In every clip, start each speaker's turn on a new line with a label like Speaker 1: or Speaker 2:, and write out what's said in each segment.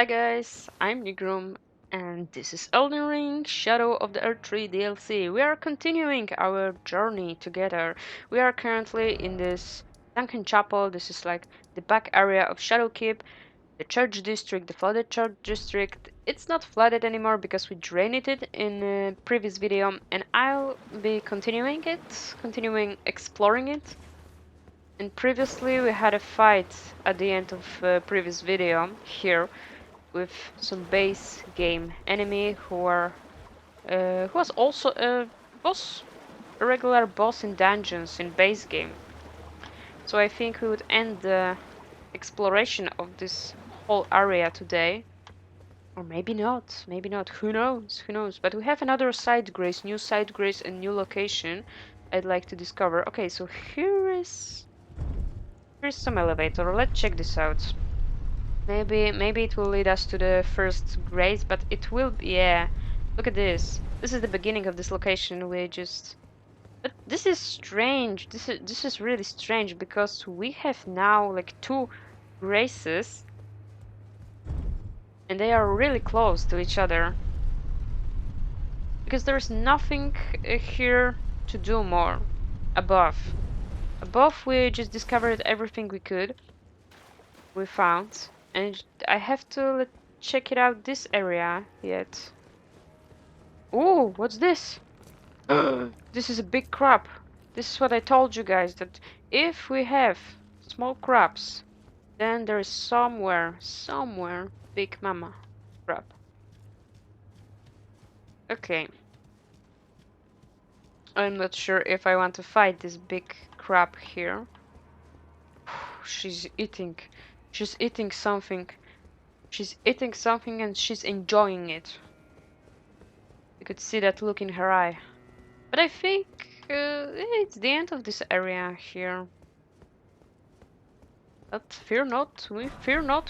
Speaker 1: Hi guys, I'm Nighrum, and this is Elden Ring, Shadow of the Erdtree DLC. We are continuing our journey together. We are currently in this sunken chapel. This is like the back area of Shadowkeep, the church district, the flooded church district. It's not flooded anymore because we drained it in a previous video, and I'll be continuing exploring it. And previously we had a fight at the end of previous video here with some base game enemy who was also a regular boss in dungeons in base game. So I think we would end the exploration of this whole area today. Or maybe not, who knows. But we have another side grace, new side grace and new location I'd like to discover. Okay, so here's some elevator. Let's check this out. Maybe it will lead us to the first grace, but it will be, yeah. Look at this. This is the beginning of this location. But this is strange. This is really strange because we have now like two graces and they are really close to each other. Because there's nothing here to do more above. Above we just discovered everything we found. And I have to check it out this area yet. Oh, what's this? This is a big crab. This is what I told you guys, that if we have small crabs, then there is somewhere big mama crab. Okay. I'm not sure if I want to fight this big crab here. She's eating. She's eating something. She's eating something and she's enjoying it. You could see that look in her eye. But I think it's the end of this area here. But fear not,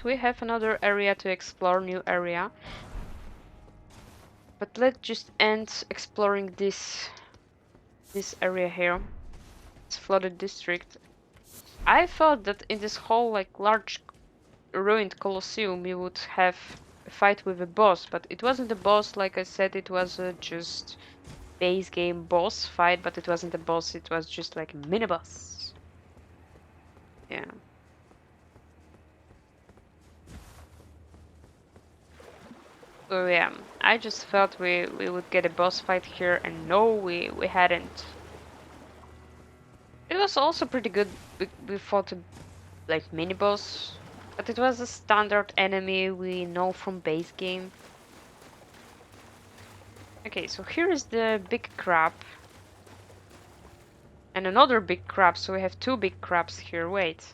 Speaker 1: we have another area to explore, new area. But let's just end exploring this area here. It's flooded district. I thought that in this whole like large ruined Colosseum we would have a fight with a boss, but it wasn't a boss, like I said, it was just base game boss fight, but it wasn't a boss, it was just like a mini boss. Yeah. So yeah, I just thought we would get a boss fight here, and no, we hadn't. It was also pretty good. We fought a like mini boss, but it was a standard enemy we know from base game. Okay, so here is the big crab. And another big crab, so we have two big crabs here. Wait.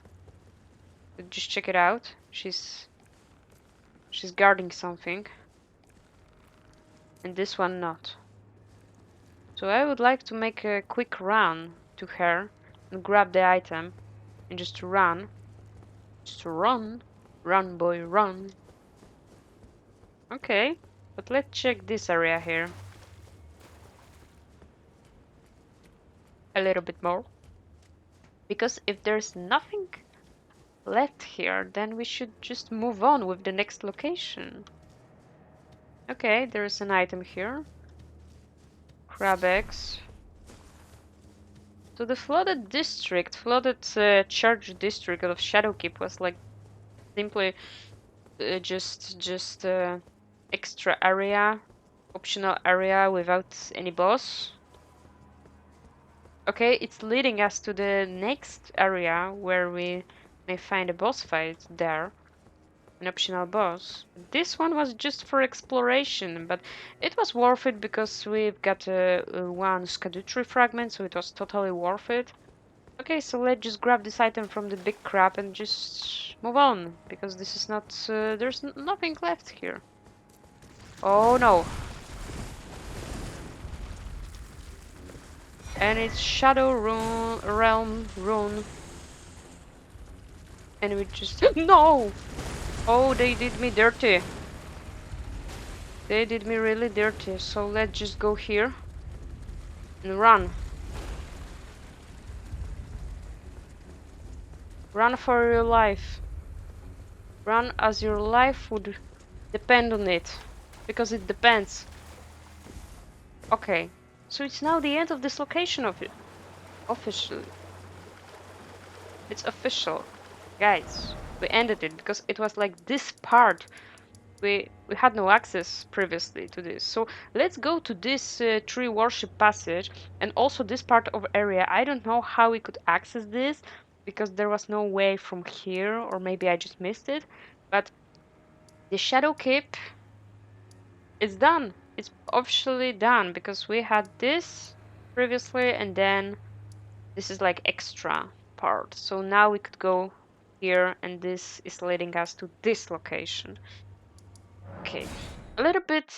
Speaker 1: Just check it out. She's guarding something. And this one not. So I would like to make a quick run to her and grab the item and just run. Just run. Run, boy, run. Okay, but let's check this area here a little bit more. Because if there's nothing left here, then we should just move on with the next location. Okay, there's an item here. Crab eggs. So the flooded church district of Shadowkeep was like simply just extra area, optional area without any boss. Okay, it's leading us to the next area where we may find a boss fight there. An optional boss. This one was just for exploration, but it was worth it because we've got one Scadutree fragment, so it was totally worth it. Okay, so let's just grab this item from the big crab and just move on, because this is not... there's nothing left here. Oh no. And it's Shadow Realm Rune. And we just... No! Oh, they did me dirty. They did me really dirty. So let's just go here and run. Run for your life. Run as your life would depend on it. Because it depends. Okay. So it's now the end of this location of it. Officially. It's official. Guys, we ended it because it was like this part. We had no access previously to this. So let's go to this tree worship passage and also this part of area. I don't know how we could access this because there was no way from here, or maybe I just missed it. But the Shadow Keep is done. It's officially done because we had this previously and then this is like extra part. So now we could go here and this is leading us to this location. Okay. A little bit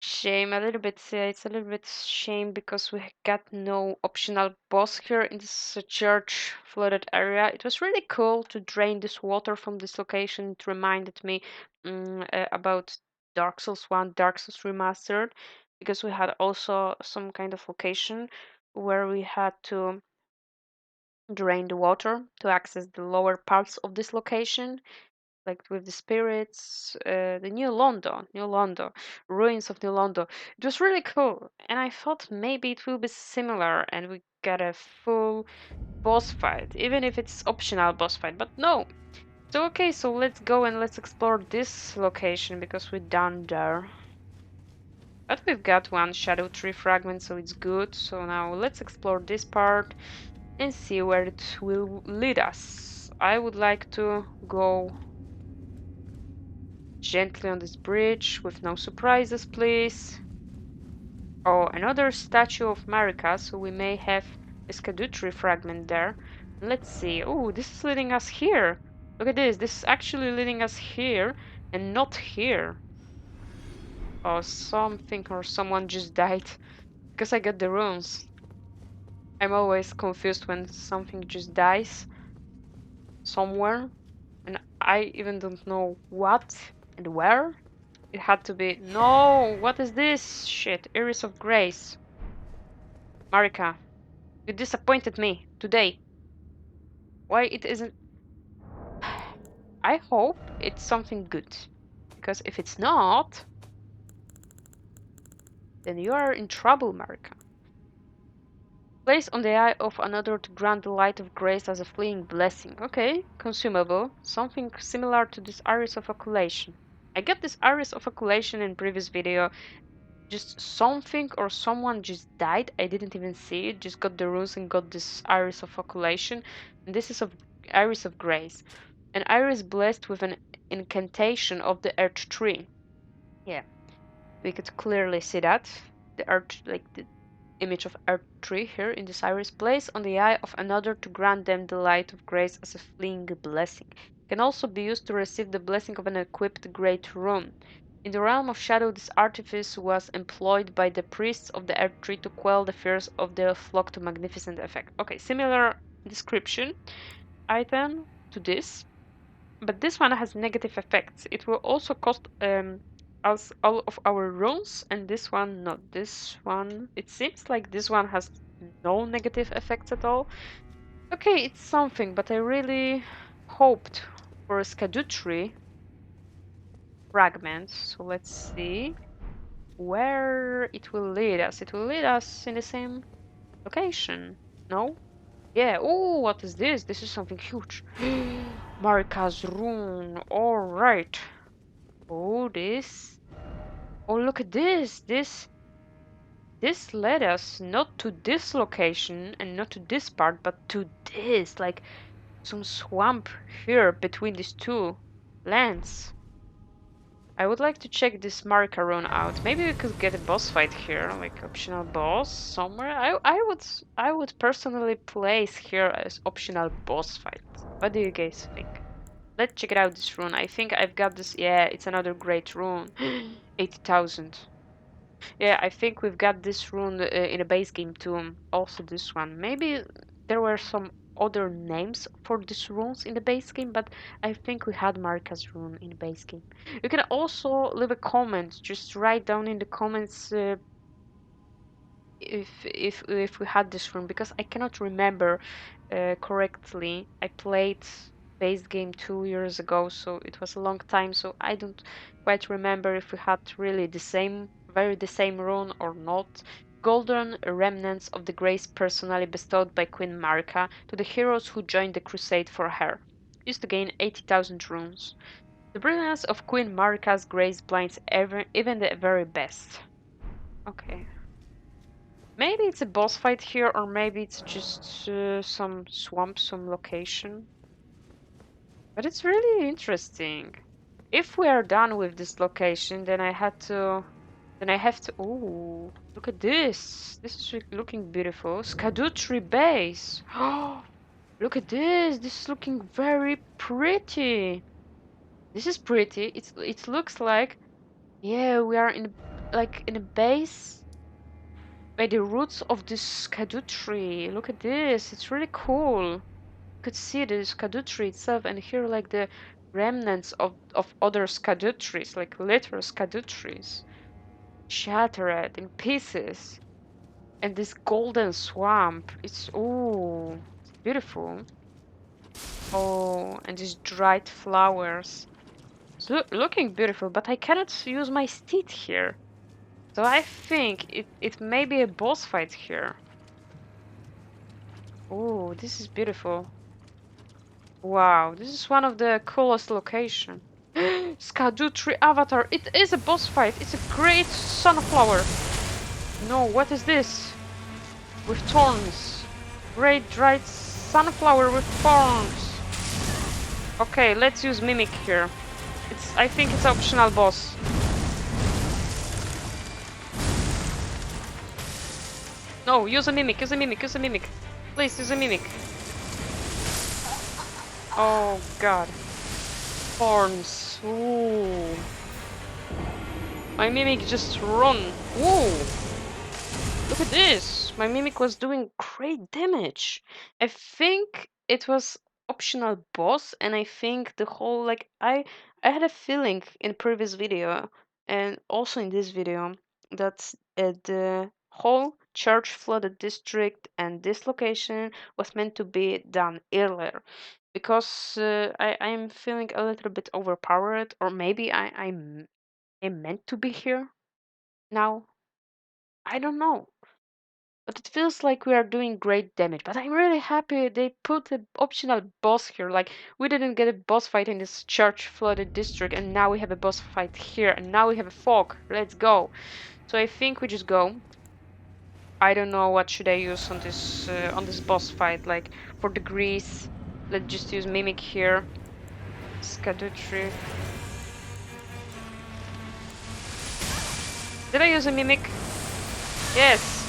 Speaker 1: shame, a little bit, it's a little bit shame because we got no optional boss here in this church flooded area. It was really cool to drain this water from this location. It reminded me about Dark Souls 1, Dark Souls Remastered, because we had also some kind of location where we had to drain the water to access the lower parts of this location, like with the spirits, the New Londo, ruins of New Londo. It was really cool, and I thought maybe it will be similar, and we get a full boss fight, even if it's optional boss fight. But no. So okay, so let's go and let's explore this location because we're done there. But we've got one shadow tree fragment, so it's good. So now let's explore this part and see where it will lead us. I would like to go gently on this bridge with no surprises, please. Oh, another statue of Marika, so we may have a Scadutree fragment there. Let's see. Oh, this is leading us here. Look at this. This is actually leading us here and not here. Oh, something or someone just died because I got the runes. I'm always confused when something just dies somewhere and I even don't know what and where. It had to be. No, what is this shit? Iris of Grace. Marika, you disappointed me today. Why it isn't. I hope it's something good. Because if it's not, then you are in trouble, Marika. Place on the eye of another to grant the light of grace as a fleeing blessing. Okay, consumable. Something similar to this Iris of Occultation. I got this Iris of Occultation in previous video. Just something or someone just died. I didn't even see it. Just got the runes and got this Iris of Occultation. And this is of Iris of Grace. An iris blessed with an incantation of the Erdtree. Yeah, we could clearly see that. The earth, like the image of Erdtree here in this iris place on the eye of another to grant them the light of grace as a fleeing blessing. Can also be used to receive the blessing of an equipped great rune. In the realm of shadow, this artifice was employed by the priests of the Erdtree to quell the fears of the flock to magnificent effect. Okay, similar description item to this, but this one has negative effects. It will also cost us all of our runes, and this one not. This one, it seems like this one has no negative effects at all. Okay, it's something, but I really hoped for a Scadutree fragment. So let's see where it will lead us. It will lead us in the same location. No? Yeah. Oh, what is this? This is something huge. Marika's rune. All right. Oh, this. Oh, look at this. This led us not to this location and not to this part, but to this, like some swamp here between these two lands. I would like to check this Marika out. Maybe we could get a boss fight here, like optional boss somewhere. I would personally place here as optional boss fight. What do you guys think? Let's check it out this rune. I think I've got this. Yeah, it's another great rune. 80,000. Yeah, I think we've got this rune in a base game too. Also this one. Maybe there were some other names for these runes in the base game, but I think we had Marika's rune in the base game. You can also leave a comment. Just write down in the comments if we had this rune because I cannot remember correctly. I played base game 2 years ago, so it was a long time, so I don't quite remember if we had really the same, very the same rune or not. Golden remnants of the grace personally bestowed by Queen Marika to the heroes who joined the crusade for her. Used to gain 80,000 runes. The brilliance of Queen Marika's grace blinds even the very best. Okay. Maybe it's a boss fight here, or maybe it's just some swamp, some location. But it's really interesting. If we are done with this location, then I had to. Then I have to. Oh, look at this! This is looking beautiful. Scadutree base. Oh, look at this! This is looking very pretty. This is pretty. It looks like, yeah, we are in like in a base by the roots of this Scadutree. Look at this! It's really cool. You could see the Scadutree itself, and here like the remnants of other Scadutrees, like literal Scadutrees, shattered in pieces. And this golden swamp, it's oh, it's beautiful. Oh, and these dried flowers. It's looking beautiful, but I cannot use my steed here. So I think it may be a boss fight here. Oh, this is beautiful. Wow, this is one of the coolest location. Scadutree Avatar. It is a boss fight. It's a great sunflower. No, what is this? With thorns. Great dried sunflower with thorns. Okay, let's use Mimic here. I think it's optional boss. No, use a Mimic, use a Mimic, use a Mimic. Please, use a Mimic. Oh god. Thorns. Ooh. My Mimic just run. Ooh. Look at this. My Mimic was doing great damage. I think it was optional boss, and I think the whole like I had a feeling in previous video and also in this video that the whole church flooded district and this location was meant to be done earlier because I'm feeling a little bit overpowered, or maybe I'm meant to be here now. I don't know. But it feels like we are doing great damage. But I'm really happy they put the optional boss here. Like, we didn't get a boss fight in this church flooded district, and now we have a boss fight here, and now we have a fog. Let's go. So I think we just go. I don't know what should I use on this boss fight. Like, for the grease, let's just use Mimic here. Scadutree. Did I use a Mimic? Yes.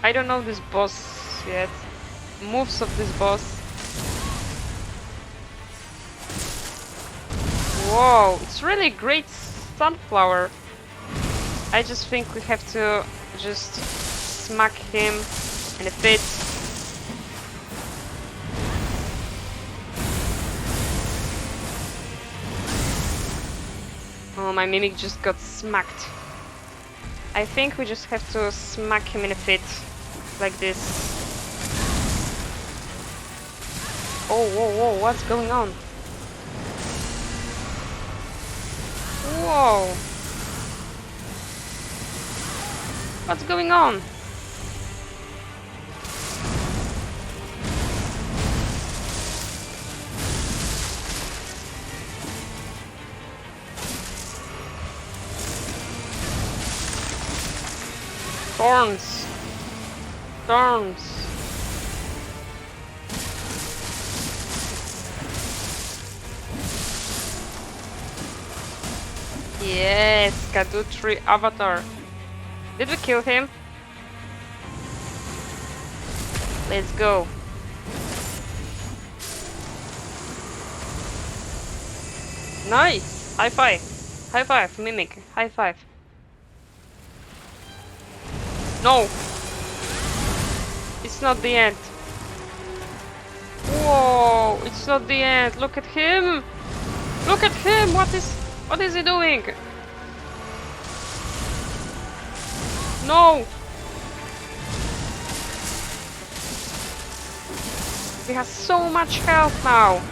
Speaker 1: I don't know this boss yet. Moves of this boss. Whoa, it's really great sunflower. I just think we have to just smack him in a fit. Oh, my Mimic just got smacked. I think we just have to smack him in a fit. Like this. Oh, whoa, whoa, what's going on? Whoa. What's going on? Thorns. Thorns. Yes, Scadutree Avatar. Did we kill him? Let's go. Nice! High five. High five, Mimic. High five. No! It's not the end. Whoa! It's not the end. Look at him! Look at him! What is he doing? No! He has so much health now.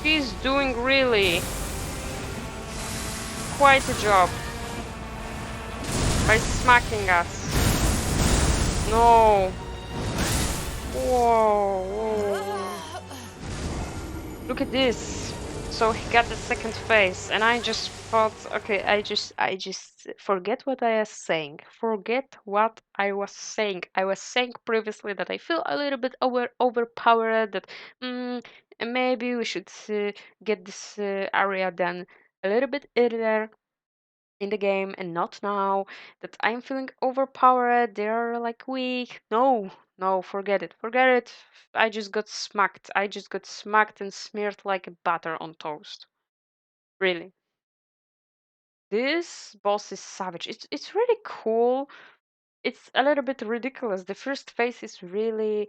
Speaker 1: He's doing really quite a job by smacking us. No. Whoa, whoa. Look at this. So he got the second phase, and I just thought, okay, I just forget what I was saying. Forget what I was saying. I was saying previously that I feel a little bit overpowered. That maybe we should get this area done a little bit earlier in the game and not now. That I'm feeling overpowered. They're like weak. No, no, forget it. Forget it. I just got smacked. I just got smacked and smeared like a butter on toast. Really. This boss is savage. It's really cool. It's a little bit ridiculous. The first phase is really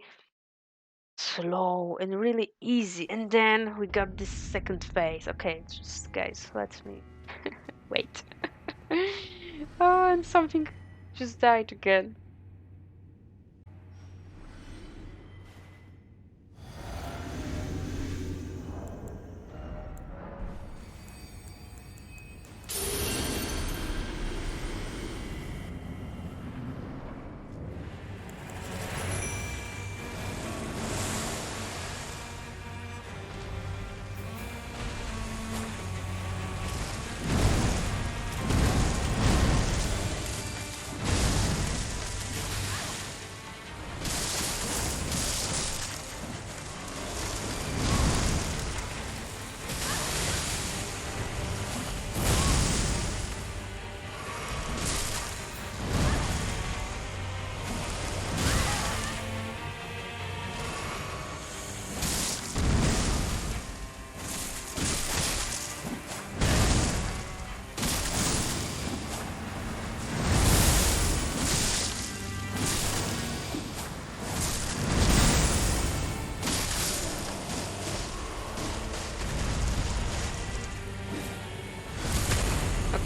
Speaker 1: slow and really easy, and then we got this second phase. Okay, just guys, let me wait. Oh, and something just died again.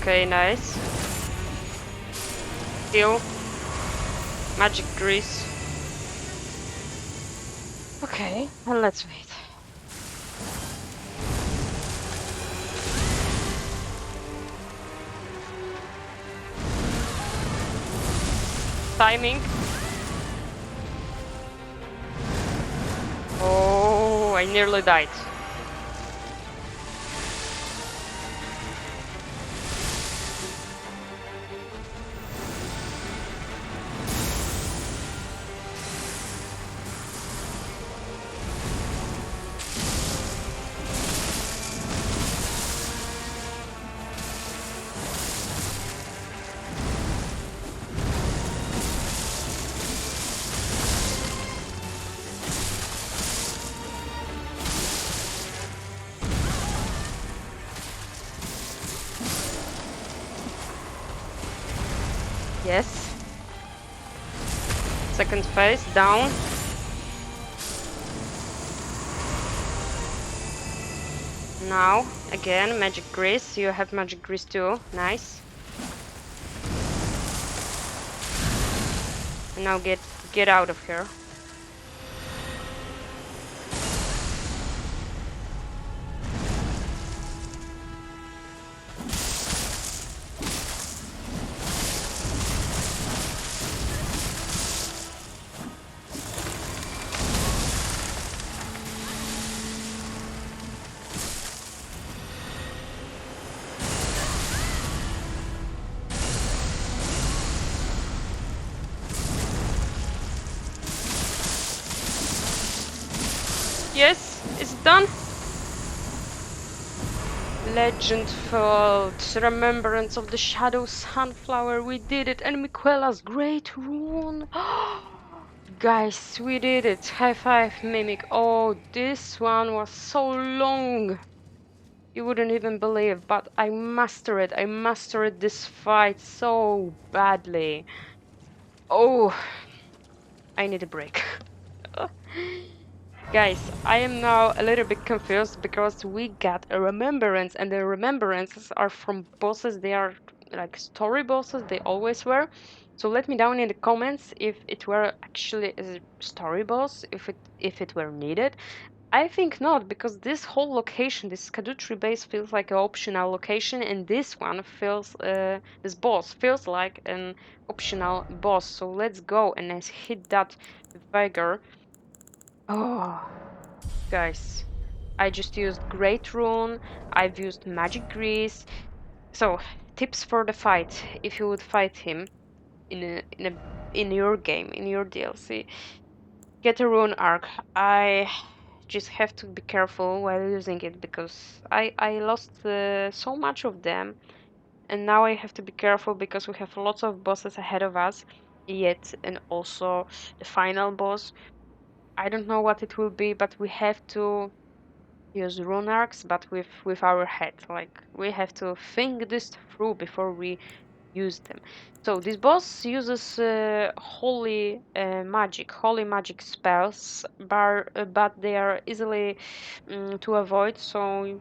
Speaker 1: Okay, nice. Heal. Magic grease. Okay, and let's wait. Timing. Oh, I nearly died. Yes. Second phase, down. Now, again, magic grease. You have magic grease too. Nice. And now get out of here. Yes, it's done. Legend filled. Remembrance of the Shadow Sunflower. We did it. And Miquela's Great Rune. Guys, we did it. High five, Mimic. Oh, this one was so long. You wouldn't even believe, but I mastered it. I mastered this fight so badly. Oh, I need a break. Guys, I am now a little bit confused because we got a remembrance, and the remembrances are from bosses. They are like story bosses, they always were. So let me down in the comments if it were actually a story boss, if it were needed. I think not, because this whole location, this Scadutree base, feels like an optional location, and this one feels, this boss feels like an optional boss. So let's go and let's hit that vigor. Oh, guys, I just used Great Rune. I've used Magic Grease. So tips for the fight, if you would fight him in your game, in your DLC. Get a rune arc. I just have to be careful while using it because I lost so much of them, and now I have to be careful because we have lots of bosses ahead of us yet, and also the final boss. I don't know what it will be, but we have to use rune arcs, but with our head. Like, we have to think this through before we use them. So this boss uses holy magic spells, but they are easily to avoid. So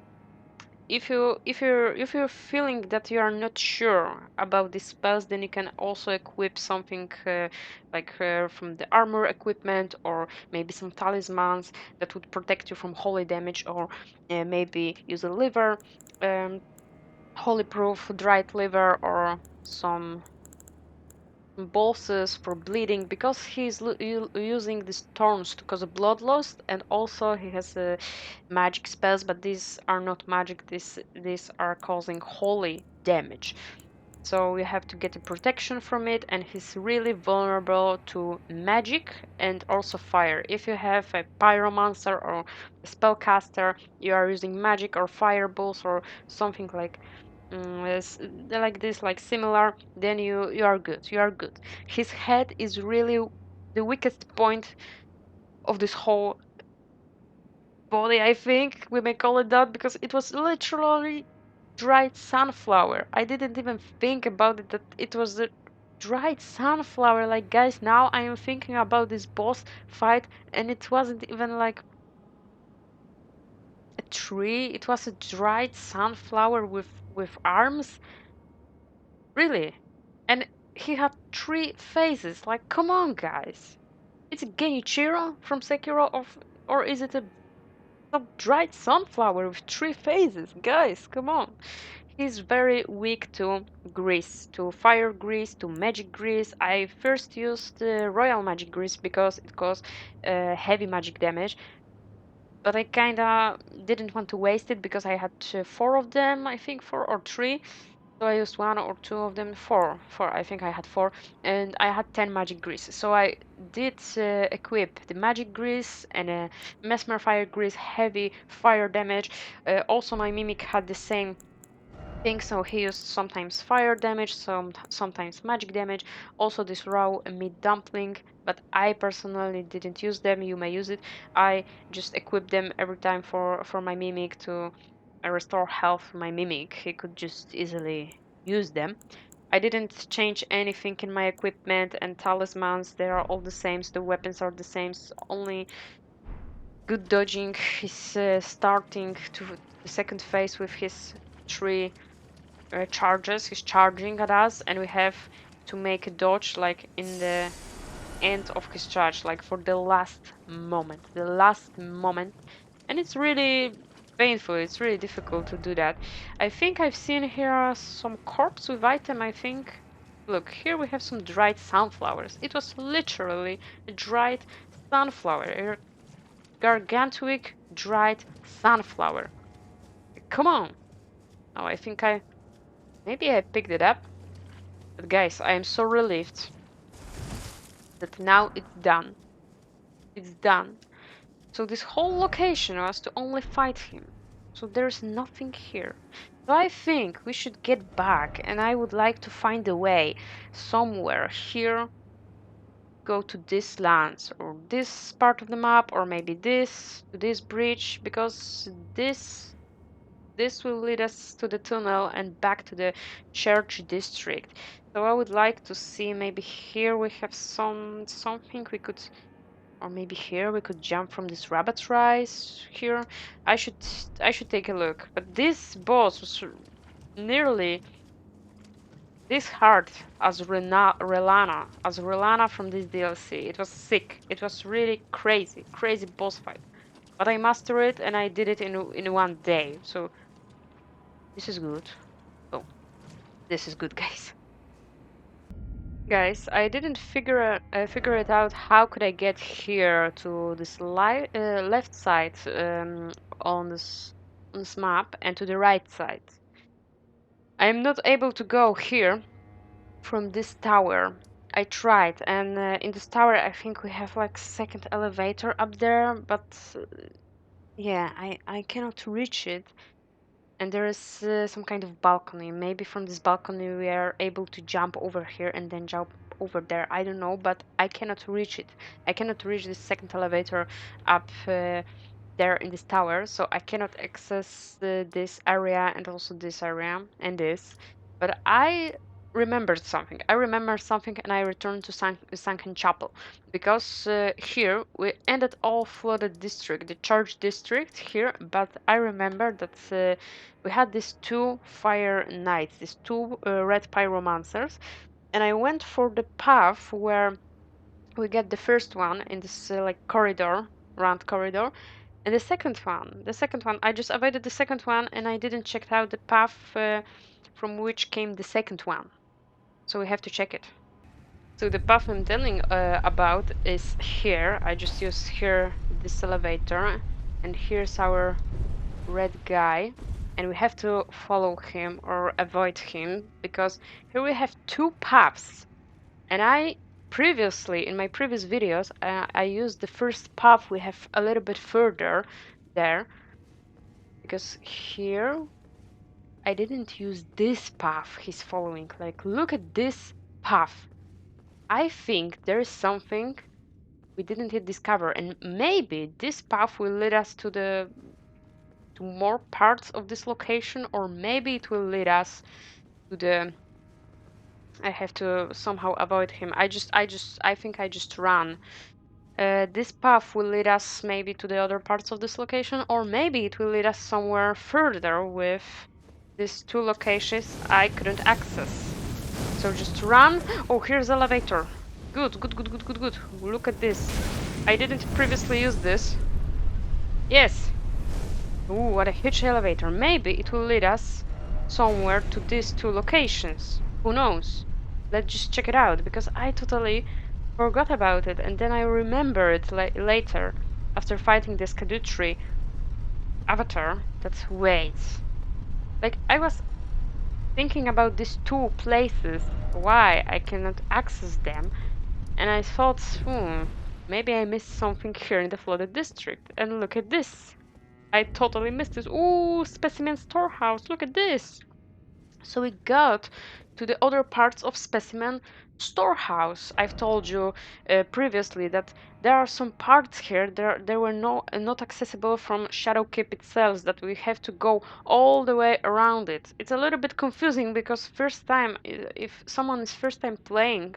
Speaker 1: if you're feeling that you are not sure about these spells, then you can also equip something from the armor equipment, or maybe some talismans that would protect you from holy damage, or maybe use a liver, um, holy proof dried liver, or some bolsters for bleeding, because he's using these thorns to cause a blood loss, and also he has magic spells, but these are not magic. These are causing holy damage. So we have to get a protection from it, and he's really vulnerable to magic and also fire. If you have a pyromancer or a spellcaster, you are using magic or fireballs or something like this, like similar, then you are good. You are good. His head is really the weakest point of this whole body, I think we may call it that, because it was literally dried sunflower. I didn't even think about it, that it was the dried sunflower. Like, guys, now I am thinking about this boss fight, and it wasn't even like a tree. It was a dried sunflower with arms. Really. And he had three faces. Like, come on, guys. Is it Genichiro from Sekiro, or is it a dried sunflower with three faces? Guys, come on. He's very weak to grease, to fire grease, to magic grease. I first used royal magic grease because it caused heavy magic damage, but I kinda didn't want to waste it because I had four of them, I think four or three. So I used one or two of them, four. I think I had four, and I had 10 magic grease. So I did equip the magic grease and a mesmer fire grease, heavy fire damage. Also, my mimic had the same thing, so he used sometimes fire damage, sometimes magic damage. Also this raw meat dumpling, but I personally didn't use them. You may use it. I just equip them every time for my mimic to restore health to my mimic. He could just easily use them. I didn't change anything in my equipment and talismans. They are all the same. The weapons are the same. Only good dodging. He's starting to the second phase with his three charges. He's charging at us, and we have to make a dodge like in the end of his charge, like for the last moment. And it's really painful. It's really difficult to do that. I think I've seen here some corpse with item. I think, look, here we have some dried sunflowers. It was literally a dried sunflower, a gargantuic dried sunflower. Come on. Oh, I think maybe I picked it up. But guys, I am so relieved that now it's done. It's done. So this whole location was to only fight him. So there's nothing here. So I think we should get back, and I would like to find a way somewhere here, go to this lands or this part of the map, or maybe this to this bridge, because this will lead us to the tunnel and back to the church district. So I would like to see, maybe here we have something we could, or maybe here we could jump from this rabbit's rise here. I should I should take a look. But this boss was nearly this hard as Relana from this DLC. It was sick. It was really crazy, crazy boss fight. But I mastered it and I did it in one day. So this is good. Oh, this is good, guys. Guys, I didn't figure it out. How could I get here to this left side on this map and to the right side? I am not able to go here from this tower. I tried, and in this tower, I think we have like second elevator up there, but yeah, I cannot reach it. And there is some kind of balcony. Maybe from this balcony we are able to jump over here and then jump over there. I don't know, but I cannot reach it. I cannot reach this second elevator up there in this tower, so I cannot access this area and also this area and this. But I remembered something. I remembered something and I returned to Sunken Chapel because here we ended all flooded district, the church district here. But I remember that we had these two fire knights, these two red pyromancers, and I went for the path where we get the first one in this like corridor, round corridor, and the second one, I just avoided the second one and I didn't check out the path from which came the second one. So we have to check it. So the path I'm telling about is here. I just use here this elevator, and here's our red guy, and we have to follow him or avoid him because here we have two paths. And I previously, in my previous videos, I used the first path we have a little bit further there, because here I didn't use this path he's following. Like, look at this path. I think there is something we didn't yet discover, and maybe this path will lead us to more parts of this location, or maybe it will lead us to the. I have to somehow avoid him. I think I just run. This path will lead us maybe to the other parts of this location, or maybe it will lead us somewhere further with these two locations I couldn't access. So just run. Oh, here's the elevator. Good, good, good, good, good, good. Look at this. I didn't previously use this. Yes. Ooh, what a huge elevator. Maybe it will lead us somewhere to these two locations. Who knows? Let's just check it out, because I totally forgot about it, and then I remembered later after fighting the Scadutree Avatar that wait. Like, I was thinking about these two places, why I cannot access them, and I thought, maybe I missed something here in the flooded district. And look at this. I totally missed this. Ooh, specimen storehouse, look at this. So we got to the other parts of specimen storehouse. I've told you previously that there are some parts here there were not accessible from Shadowkeep itself, that we have to go all the way around it. It's a little bit confusing because first time, if someone is first time playing,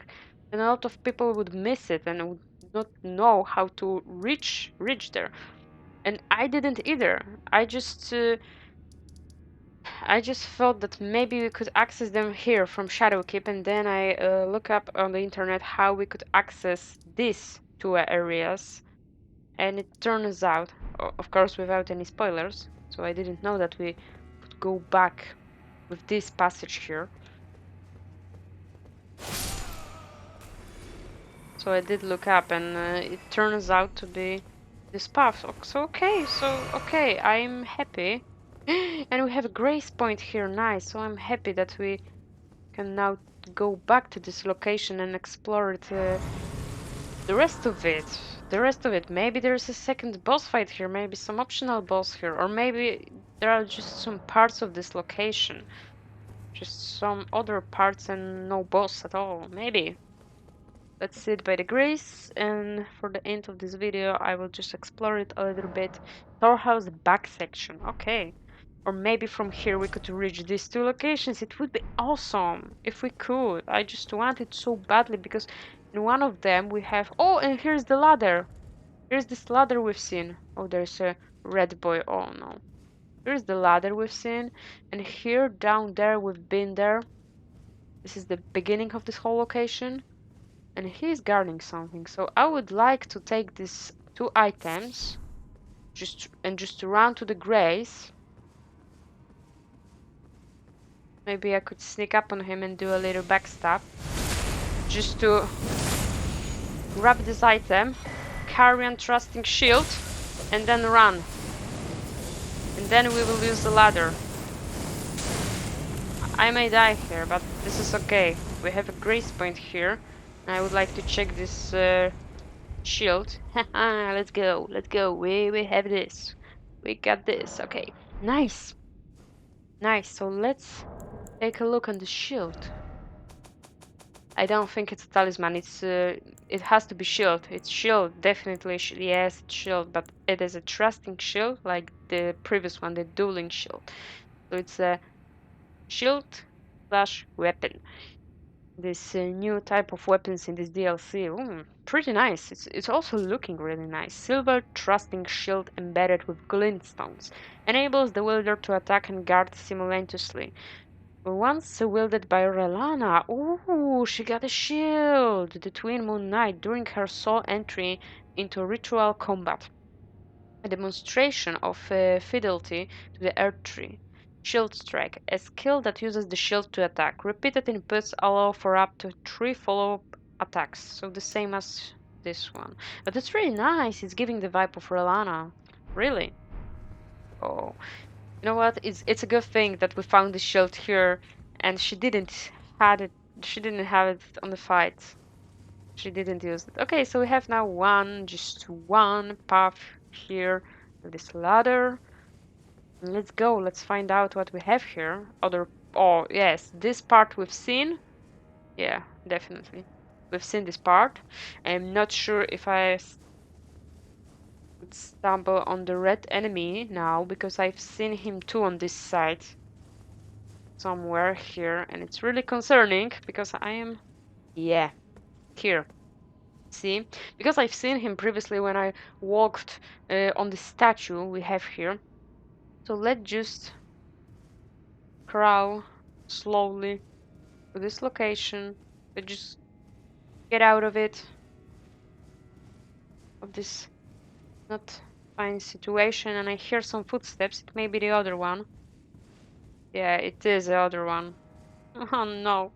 Speaker 1: then a lot of people would miss it and would not know how to reach there. And I didn't either. I just thought that maybe we could access them here from Shadowkeep, and then I look up on the internet how we could access these two areas, and it turns out, of course without any spoilers, so I didn't know that we could go back with this passage here. So I did look up, and it turns out to be this path. So okay, I'm happy. And we have a grace point here, nice. So I'm happy that we can now go back to this location and explore it. The rest of it. Maybe there's a second boss fight here, maybe some optional boss here, or maybe there are just some parts of this location. Just some other parts and no boss at all, maybe. Let's see it by the grace, and for the end of this video I will just explore it a little bit. Storehouse back section, okay. Or maybe from here we could reach these two locations. It would be awesome if we could. I just want it so badly, because in one of them we have... Oh, and here's the ladder. Here's this ladder we've seen. Oh, there's a red boy. Oh no. Here's the ladder we've seen. And here, down there, we've been there. This is the beginning of this whole location, and he's guarding something. So I would like to take these 2 items, just to run to the grace. Maybe I could sneak up on him and do a little backstab, just to grab this item, carry on trusting shield, and then run. And then we will use the ladder. I may die here, but this is okay. We have a grace point here. And I would like to check this shield. Haha, let's go, let's go. We have this. We got this. Okay, nice. Nice, so let's take a look on the shield. I don't think it's a talisman. It has to be shield. It's shield, definitely. Yes, it's shield, but it is a trusting shield, like the previous one, the dueling shield. So it's a shield slash weapon. This new type of weapons in this DLC. Pretty nice. It's also looking really nice. Silver trusting shield embedded with glintstones enables the wielder to attack and guard simultaneously. Once wielded by Relana. Ooh, she got a shield! The Twin Moon Knight during her sole entry into ritual combat. A demonstration of fidelity to the Erdtree. Shield Strike, a skill that uses the shield to attack. Repeated inputs allow for up to 3 follow-up attacks, so the same as this one. But it's really nice, it's giving the vibe of Relana. Really. Oh. You know what? It's a good thing that we found the shield here, and she didn't had it. She didn't have it on the fight. She didn't use it. Okay, so we have now just one path here with this ladder. Let's go. Let's find out what we have here. Oh yes, this part we've seen. Yeah, definitely. We've seen this part. I'm not sure if I would stumble on the red enemy now, because I've seen him too on this side somewhere here, and it's really concerning because I am, yeah, here. See, because I've seen him previously when I walked on the statue we have here. So let's just crawl slowly to this location. Let's just get out of it, of this not fine situation. And I hear some footsteps. It may be the other one. Yeah, it is the other one. Oh no.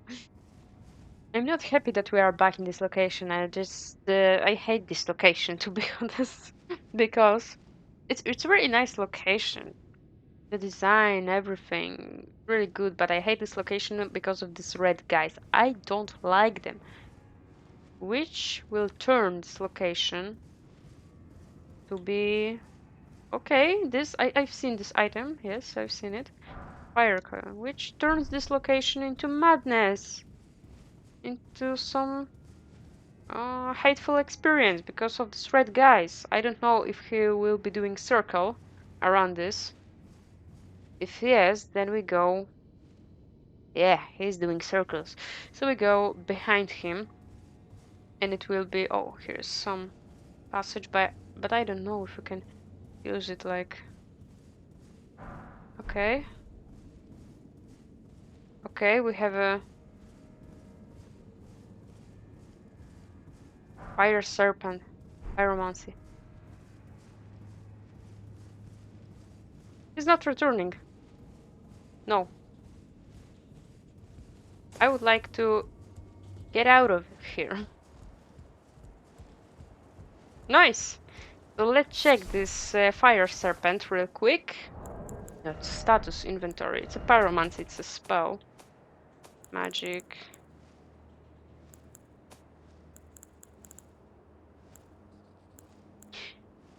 Speaker 1: I'm not happy that we are back in this location. I hate this location, to be honest, because it's a very nice location. The design, everything, really good. But I hate this location because of these red guys. I don't like them. Which will turn this location to be okay. I've seen this item. Yes, I've seen it. Fire coil, which turns this location into madness, into some hateful experience because of these red guys. I don't know if he will be doing circle around this. If yes, then we go. Yeah, he's doing circles. So we go behind him, and it will be. Oh, here's some passage, but I don't know if we can use it like. Okay. Okay, we have a fire serpent, pyromancy. He's not returning. No. I would like to get out of here. Nice. So let's check this fire serpent real quick. That's status inventory. It's a pyromancy. It's a spell. Magic.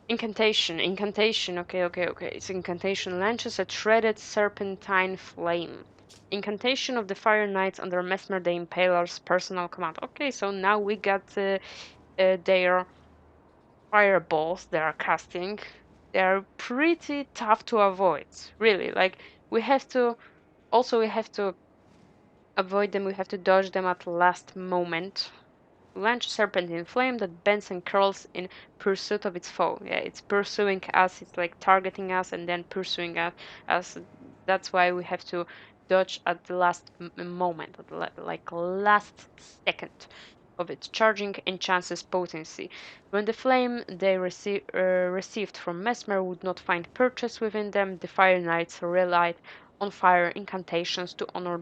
Speaker 1: Incantation. Incantation. Okay, okay, okay. It's incantation. Launches a shredded serpentine flame. Incantation of the Fire Knights under Mesmer the Impaler's personal command. Okay, so now we got their fireballs they are casting. They are pretty tough to avoid. Really, like we have to. Also, we have to avoid them. We have to dodge them at the last moment. Launch serpentine flame that bends and curls in pursuit of its foe. Yeah, it's pursuing us. It's like targeting us and then pursuing us. That's why we have to dodge at the last moment, at the like last second of its charging enhances potency. When the flame they received from Mesmer would not find purchase within them, the Fire Knights relied on fire incantations to honor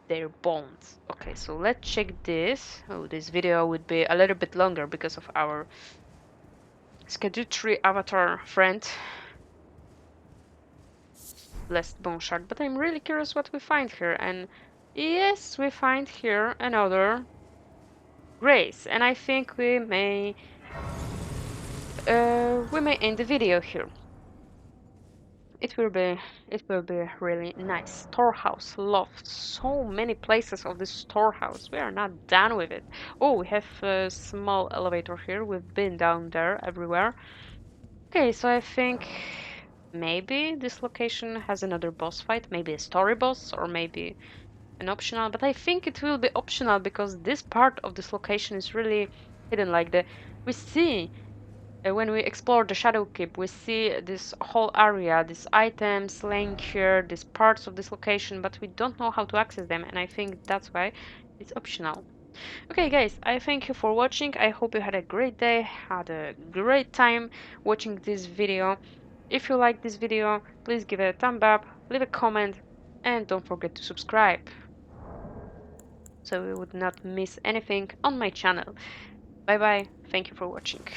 Speaker 1: their bonds. Okay, so let's check this. Oh, this video would be a little bit longer because of our Scadutree Avatar friend. Blessed Bone Shard, but I'm really curious what we find here. And yes, we find here another grace, and I think we may end the video here. It will be really nice. Storehouse, loft, so many places of the storehouse. We are not done with it. Oh, we have a small elevator here. We've been down there everywhere. Okay, so I think maybe this location has another boss fight, maybe a story boss, or maybe an optional, but I think it will be optional because this part of this location is really hidden. Like we see when we explore the Shadow Keep, we see this whole area, these items laying here, these parts of this location, but we don't know how to access them, and I think that's why it's optional. Okay, guys, I thank you for watching. I hope you had a great day, had a great time watching this video. If you like this video, please give it a thumb up, leave a comment, and don't forget to subscribe so you would not miss anything on my channel. Bye bye. Thank you for watching.